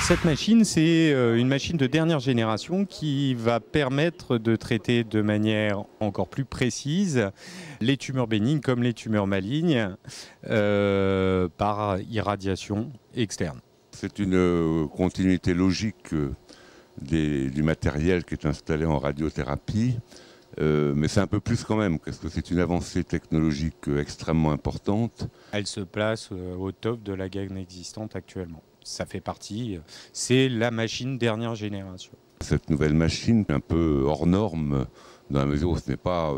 Cette machine, c'est une machine de dernière génération qui va permettre de traiter de manière encore plus précise les tumeurs bénignes comme les tumeurs malignes par irradiation externe. C'est une continuité logique du matériel qui est installé en radiothérapie, mais c'est un peu plus quand même, parce que c'est une avancée technologique extrêmement importante. Elle se place au top de la gamme existante actuellement. Ça fait partie, c'est la machine dernière génération. Cette nouvelle machine est un peu hors norme, dans la mesure où ce n'est pas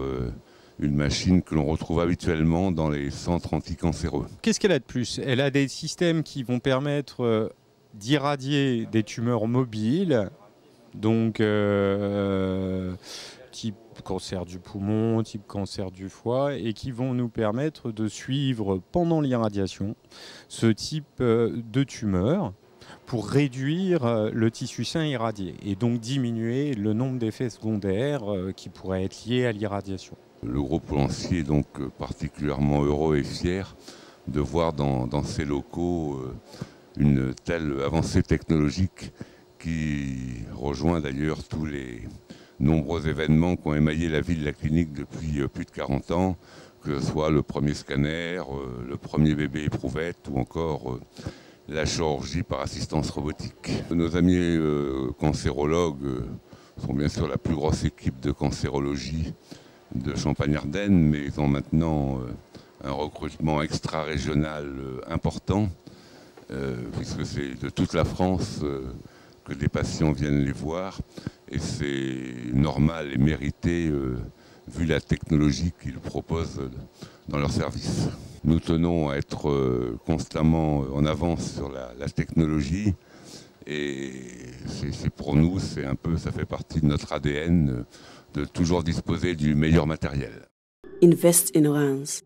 une machine que l'on retrouve habituellement dans les centres anticancéreux. Qu'est-ce qu'elle a de plus? Elle a des systèmes qui vont permettre d'irradier des tumeurs mobiles, donc type cancer du poumon, type cancer du foie, et qui vont nous permettre de suivre pendant l'irradiation ce type de tumeur pour réduire le tissu sain irradié et donc diminuer le nombre d'effets secondaires qui pourraient être liés à l'irradiation. Le groupe Lancier est donc particulièrement heureux et fier de voir dans ses locaux une telle avancée technologique qui rejoint d'ailleurs tous les nombreux événements qui ont émaillé la vie de la clinique depuis plus de 40 ans, que ce soit le premier scanner, le premier bébé éprouvette ou encore la chirurgie par assistance robotique. Nos amis cancérologues sont bien sûr la plus grosse équipe de cancérologie de Champagne-Ardenne, mais ils ont maintenant un recrutement extra-régional important, puisque c'est de toute la France que des patients viennent les voir, et c'est normal et mérité vu la technologie qu'ils proposent dans leur service. Nous tenons à être constamment en avance sur la technologie, et c'est pour nous, ça fait partie de notre ADN de toujours disposer du meilleur matériel. Invest in Orange.